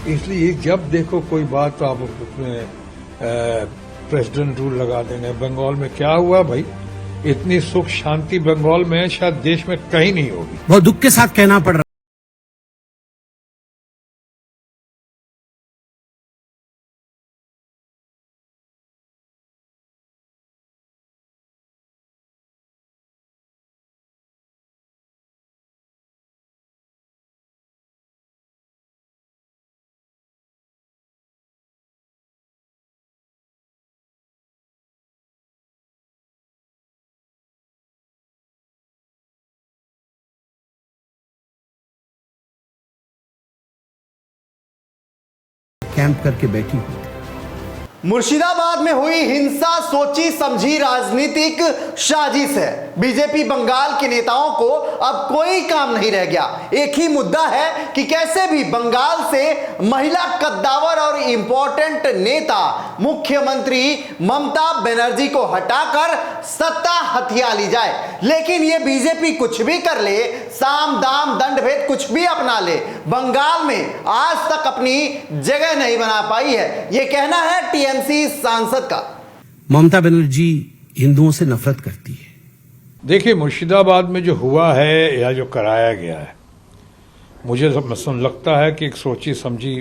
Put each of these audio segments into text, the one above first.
इसलिए जब देखो कोई बात तो आप उसमें प्रेसिडेंट रूल लगा देंगे। बंगाल में क्या हुआ भाई? इतनी सुख शांति बंगाल में शायद देश में कहीं नहीं होगी। बहुत दुख के साथ कहना पड़ रहा कैंप करके बैठी हुई। मुर्शिदाबाद में हुई हिंसा सोची समझी राजनीतिक साजिश है। बीजेपी बंगाल के नेताओं को अब कोई काम नहीं रह गया। एक ही मुद्दा है कि कैसे भी बंगाल से महिला कद्दावर और इंपॉर्टेंट नेता मुख्यमंत्री ममता बनर्जी को हटाकर सत्ता हथिया ली जाए। लेकिन ये बीजेपी कुछ भी कर ले, साम दाम दंड भेद कुछ भी अपना ले, बंगाल में आज तक अपनी जगह नहीं बना पाई है। ये कहना है टीएमसी सांसद का। ममता बनर्जी हिंदुओं से नफरत करती है। देखिए, मुर्शिदाबाद में जो हुआ है या जो कराया गया है, मुझे लगता है कि एक सोची समझी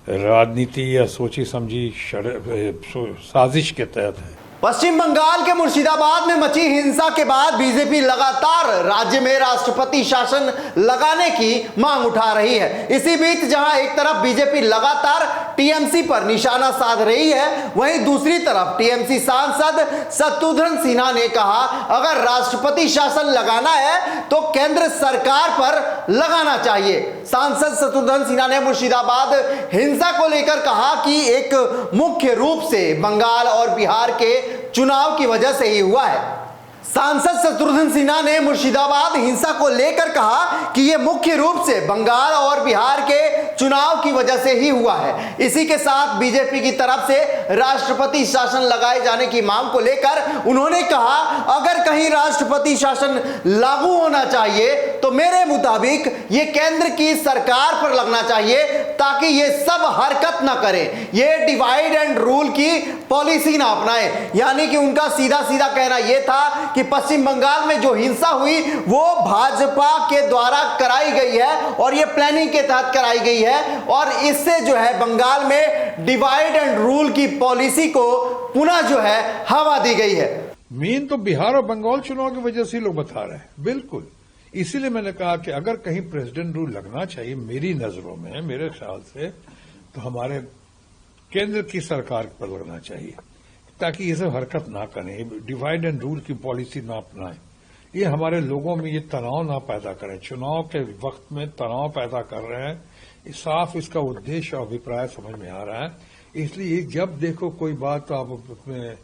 राजनीति या सोची समझी साजिश के तहत है। पश्चिम बंगाल के मुर्शिदाबाद में मची हिंसा के बाद बीजेपी लगातार राज्य में राष्ट्रपति शासन लगाने की मांग उठा रही है। इसी बीच जहां एक तरफ बीजेपी लगातार टीएमसी पर निशाना साध रही है, वहीं दूसरी तरफ टीएमसी सांसद शत्रुघ्न सिन्हा ने कहा अगर राष्ट्रपति शासन लगाना है तो केंद्र सरकार पर लगाना चाहिए। सांसद शत्रुघ्न सिन्हा ने मुर्शिदाबाद हिंसा को लेकर कहा कि एक मुख्य रूप से बंगाल और बिहार के चुनाव की वजह से ही हुआ है। सांसद शत्रुघ्न सिन्हा ने मुर्शिदाबाद हिंसा को लेकर कहा कि यह मुख्य रूप से बंगाल और बिहार के चुनाव की वजह से ही हुआ है। इसी के साथ बीजेपी की तरफ से राष्ट्रपति शासन लगाए जाने की मांग को लेकर उन्होंने कहा अगर कहीं राष्ट्रपति शासन लागू होना चाहिए तो मेरे मुताबिक ये केंद्र की सरकार पर लगना चाहिए ताकि ये सब हरकत ना करें, ये डिवाइड एंड रूल की पॉलिसी ना अपनाए। यानी कि उनका सीधा सीधा कहना यह था कि पश्चिम बंगाल में जो हिंसा हुई वो भाजपा के द्वारा कराई गई है और ये प्लानिंग के तहत कराई गई है और इससे जो है बंगाल में डिवाइड एंड रूल की पॉलिसी को पुनः जो है हवा दी गई है। मेन तो बिहार और बंगाल चुनाव की वजह से लोग बता रहे हैं। बिल्कुल, इसीलिए मैंने कहा कि अगर कहीं प्रेसिडेंट रूल लगना चाहिए मेरी नजरों में, मेरे ख्याल से, तो हमारे केंद्र की सरकार पर लगना चाहिए ताकि ये सब हरकत ना करें, डिवाइड एंड रूल की पॉलिसी ना अपनाएं, ये हमारे लोगों में ये तनाव ना पैदा करें, चुनाव के वक्त में तनाव पैदा कर रहे हैं। साफ इसका उद्देश्य और अभिप्राय समझ में आ रहा है। इसलिए जब देखो कोई बात तो आप उसमें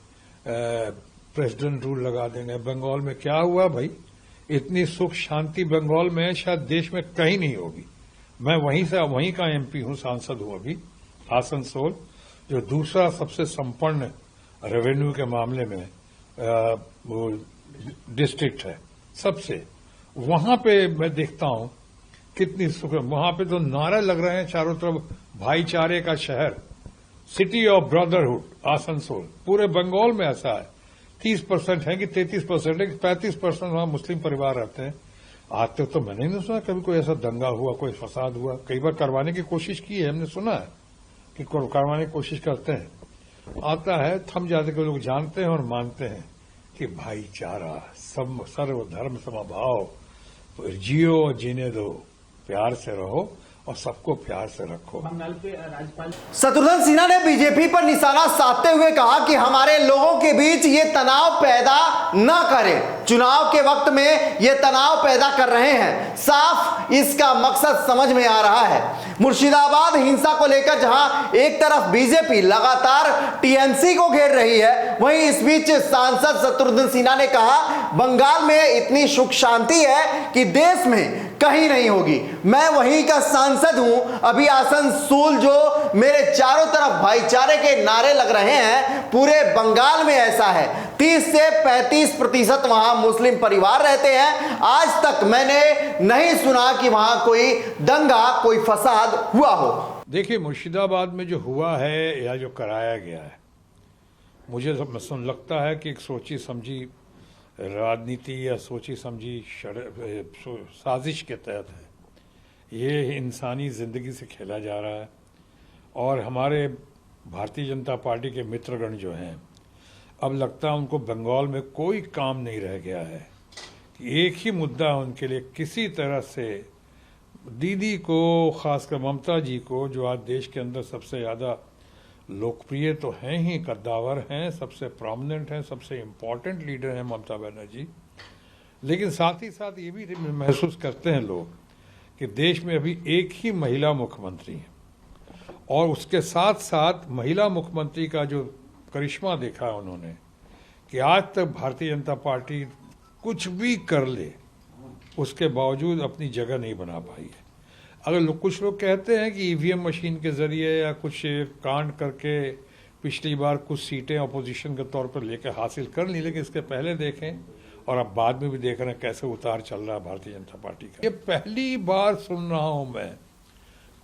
प्रेसिडेंट रूल लगा देंगे। बंगाल में क्या हुआ भाई? इतनी सुख शांति बंगाल में शायद देश में कहीं नहीं होगी। मैं वहीं का एमपी हूं, सांसद हूं अभी, आसनसोल, जो दूसरा सबसे संपन्न रेवेन्यू के मामले में वो डिस्ट्रिक्ट है सबसे। वहां पे मैं देखता हूं कितनी सुख, वहां पे तो नारे लग रहे हैं चारों तरफ, भाईचारे का शहर, सिटी ऑफ ब्रदरहुड आसनसोल। पूरे बंगाल में ऐसा है। 30% है कि 33% है कि 35% वहां मुस्लिम परिवार रहते हैं। आज तक तो मैंने नहीं सुना कभी कोई ऐसा दंगा हुआ, कोई फसाद हुआ। कई बार करवाने की कोशिश की है, हमने सुना है कि करवाने की कोशिश करते हैं, आता है, थम जाते के लोग जानते हैं और मानते हैं कि भाईचारा, सर्वधर्म समभाव, तो जियो और जीने दो, प्यार से रहो और सबको प्यार से रखो। बंगाल पे राज्यपाल शत्रुघ्न सिन्हा ने बीजेपी पर निशाना साधते हुए कहा कि हमारे लोगों के बीच ये तनाव पैदा न करें। चुनाव के वक्त में ये तनाव पैदा कर रहे हैं, साफ इसका मकसद समझ में आ रहा है। मुर्शिदाबाद हिंसा को लेकर जहां एक तरफ बीजेपी लगातार टीएमसी को घेर रही है, वहीं इस बीच सांसद शत्रुघ्न सिन्हा ने कहा बंगाल में इतनी सुख शांति है कि देश में कहीं नहीं होगी। मैं वहीं का सांसद हूं। अभी आसनसोल जो मेरे चारों तरफ भाईचारे के नारे लग रहे हैं, पूरे बंगाल में ऐसा है। 30 से 35% वहां मुस्लिम परिवार रहते हैं। आज तक मैंने नहीं सुना कि वहां कोई दंगा, कोई फसाद हुआ हो। देखिए, मुर्शिदाबाद में जो हुआ है या जो कराया गया है, मुझे लगता है कि एक सोची समझी राजनीति या सोची समझी साजिश के तहत है। ये इंसानी ज़िंदगी से खेला जा रहा है और हमारे भारतीय जनता पार्टी के मित्रगण जो हैं, अब लगता है उनको बंगाल में कोई काम नहीं रह गया है कि एक ही मुद्दा उनके लिए किसी तरह से दीदी को, खासकर ममता जी को, जो आज देश के अंदर सबसे ज़्यादा लोकप्रिय तो हैं ही, कद्दावर हैं, सबसे प्रोमिनेंट हैं, सबसे इम्पोर्टेंट लीडर हैं ममता बनर्जी, लेकिन साथ ही साथ ये भी महसूस करते हैं लोग कि देश में अभी एक ही महिला मुख्यमंत्री है और उसके साथ साथ महिला मुख्यमंत्री का जो करिश्मा देखा है उन्होंने कि आज तक भारतीय जनता पार्टी कुछ भी कर ले उसके बावजूद अपनी जगह नहीं बना पाई है। अगर कुछ लोग कहते हैं कि ईवीएम मशीन के जरिए या कुछ कांड करके पिछली बार कुछ सीटें अपोजिशन के तौर पर लेकर हासिल कर ली, लेकिन इसके पहले देखें और अब बाद में भी देख रहे हैं कैसे उतार चल रहा है भारतीय जनता पार्टी का। ये पहली बार सुन रहा हूं मैं,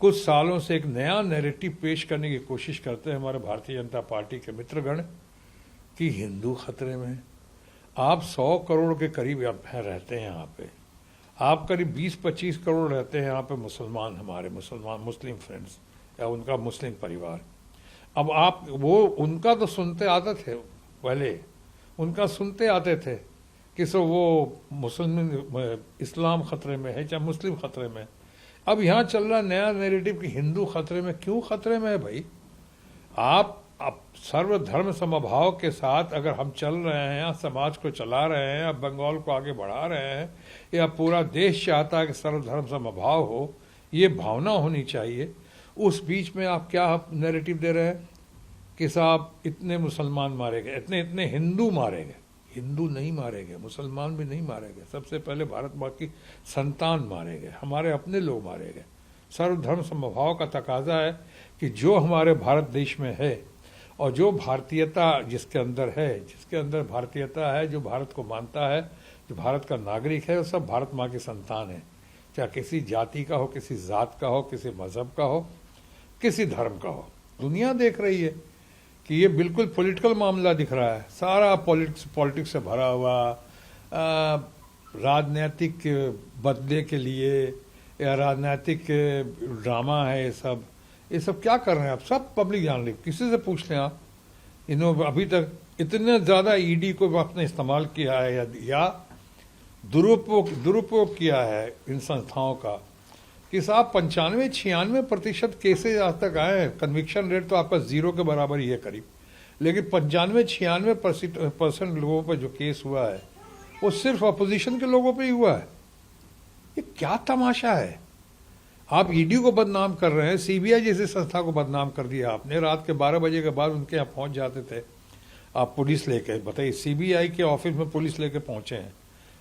कुछ सालों से एक नया नैरेटिव पेश करने की कोशिश करते हैं हमारे भारतीय जनता पार्टी के मित्रगण कि हिंदू खतरे में। आप 100 करोड़ के करीब रहते हैं यहाँ पे, आप करीब 20-25 करोड़ रहते हैं यहाँ पे मुसलमान, हमारे मुस्लिम फ्रेंड्स या उनका मुस्लिम परिवार। अब आप वो उनका तो सुनते आते थे, पहले उनका सुनते आते थे कि सो वो मुस्लिम इस्लाम खतरे में है चाहे मुस्लिम खतरे में। अब यहाँ चल रहा नया नैरेटिव कि हिंदू खतरे में। क्यों खतरे में है भाई? आप अब सर्वधर्म समभाव के साथ अगर हम चल रहे हैं, समाज को चला रहे हैं, अब बंगाल को आगे बढ़ा रहे हैं, या पूरा देश चाहता है कि सर्वधर्म समभाव हो, ये भावना होनी चाहिए। उस बीच में आप क्या नैरेटिव दे रहे हैं कि साहब इतने मुसलमान मारे गए, इतने हिंदू मारे गए। हिंदू नहीं मारे गए, मुसलमान भी नहीं मारे गए, सबसे पहले भारत माँ की संतान मारे गए, हमारे अपने लोग मारे गए। सर्वधर्म समभाव का तकाजा है कि जो हमारे भारत देश में है और जो भारतीयता जिसके अंदर है, जिसके अंदर भारतीयता है, जो भारत को मानता है, जो भारत का नागरिक है, वो सब भारत माँ की संतान है। चाहे किसी जाति का हो, किसी जात का हो, किसी मजहब का हो, किसी धर्म का हो। दुनिया देख रही है कि ये बिल्कुल पॉलिटिकल मामला दिख रहा है, सारा पॉलिटिक्स से भरा हुआ, राजनीतिक बदले के लिए या राजनीतिक ड्रामा है। ये सब क्या कर रहे हैं आप? सब पब्लिक जान रही, किसी से पूछ लें आप। इन्होंने अभी तक इतने ज़्यादा ईडी को आपने इस्तेमाल किया है या दुरुपयोग किया है इन संस्थाओं का कि साहब 95-96% केसेज आज तक आए हैं। कन्विक्शन रेट तो आपका 0 के बराबर ही है करीब, लेकिन 95-96% लोगों पर जो केस हुआ है वो सिर्फ अपोजिशन के लोगों पे ही हुआ है। ये क्या तमाशा है? आप ईडी को बदनाम कर रहे हैं, सीबीआई जैसी संस्था को बदनाम कर दिया आपने। रात के 12 बजे के बाद उनके यहाँ पहुंच जाते थे आप पुलिस लेके। बताइए, सीबीआई के ऑफिस में पुलिस लेके पहुंचे हैं।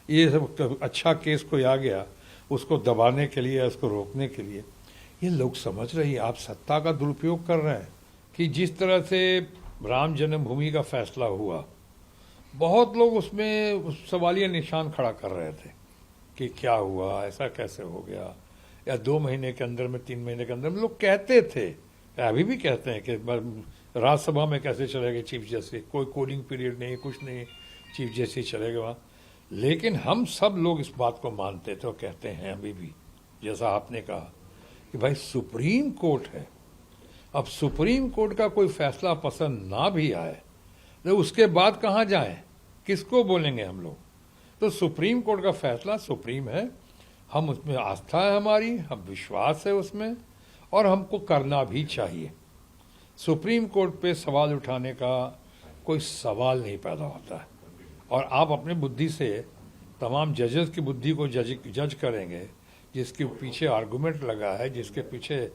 ये सब अच्छा केस कोई आ गया उसको दबाने के लिए, उसको रोकने के लिए। ये लोग समझ रही है आप सत्ता का दुरुपयोग कर रहे हैं। कि जिस तरह से राम जन्मभूमि का फैसला हुआ, बहुत लोग उसमें सवालिया निशान खड़ा कर रहे थे कि क्या हुआ, ऐसा कैसे हो गया, या 2 महीने के अंदर में, 3 महीने के अंदर में। लोग कहते थे, अभी भी कहते हैं कि राज्यसभा में कैसे चलेगा चीफ जस्टिस, कोई कोलिंग पीरियड नहीं, कुछ नहीं, चीफ जस्टिस चलेगा वहाँ। लेकिन हम सब लोग इस बात को मानते थे और कहते हैं अभी भी, जैसा आपने कहा कि भाई सुप्रीम कोर्ट है। अब सुप्रीम कोर्ट का कोई फैसला पसंद ना भी आए तो उसके बाद कहाँ जाएं, किसको बोलेंगे हम लोग? तो सुप्रीम कोर्ट का फैसला सुप्रीम है, हम उसमें आस्था है हमारी, हम विश्वास है उसमें, और हमको करना भी चाहिए। सुप्रीम कोर्ट पे सवाल उठाने का कोई सवाल नहीं पैदा होता है। और आप अपनी बुद्धि से तमाम जजेस की बुद्धि को जज करेंगे, जिसके पीछे आर्गूमेंट लगा है, जिसके पीछे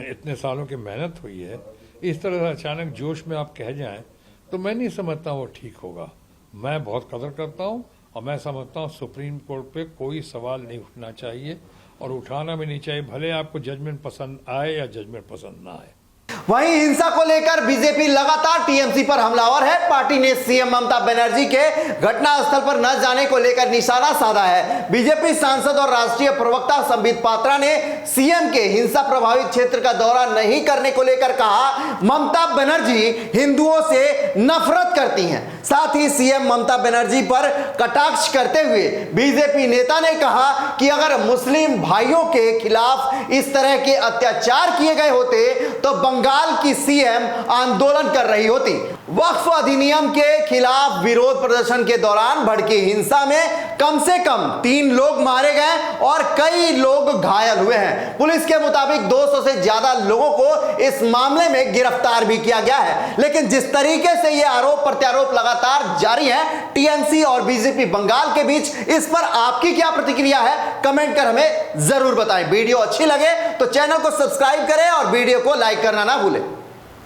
इतने सालों की मेहनत हुई है, इस तरह से अचानक जोश में आप कह जाएं तो मैं नहीं समझता वो ठीक होगा। मैं बहुत कदर करता हूँ और मैं समझता हूँ सुप्रीम कोर्ट पे कोई सवाल नहीं उठना चाहिए और उठाना भी नहीं चाहिए, भले आपको जजमेंट पसंद आए या जजमेंट पसंद ना आए। वहीं हिंसा को लेकर बीजेपी लगातार टीएमसी पर हमलावर है। पार्टी ने सीएम ममता बनर्जी के घटनास्थल पर न जाने को लेकर निशाना साधा है। बीजेपी सांसद और राष्ट्रीय प्रवक्ता संबित पात्रा ने सीएम के हिंसा प्रभावित क्षेत्र का दौरा नहीं करने को लेकर कहा, ममता बनर्जी हिंदुओं से नफरत करती हैं। साथ ही सीएम ममता बनर्जी पर कटाक्ष करते हुए बीजेपी नेता ने कहा कि अगर मुस्लिम भाइयों के खिलाफ इस तरह के अत्याचार किए गए होते तो बंगाल की सीएम आंदोलन कर रही होती। वक्फ अधिनियम के खिलाफ विरोध प्रदर्शन के दौरान भड़की हिंसा में कम से कम 3 लोग मारे गए और कई लोग घायल हुए हैं। पुलिस के मुताबिक 200 से ज्यादा लोगों को इस मामले में गिरफ्तार भी किया गया है। लेकिन जिस तरीके से यह आरोप प्रत्यारोप लगातार जारी है टीएमसी और बीजेपी बंगाल के बीच, इस पर आपकी क्या प्रतिक्रिया है कमेंट कर हमें जरूर बताएं। वीडियो अच्छी लगे तो चैनल को सब्सक्राइब करें और वीडियो को लाइक करना ना भूलें।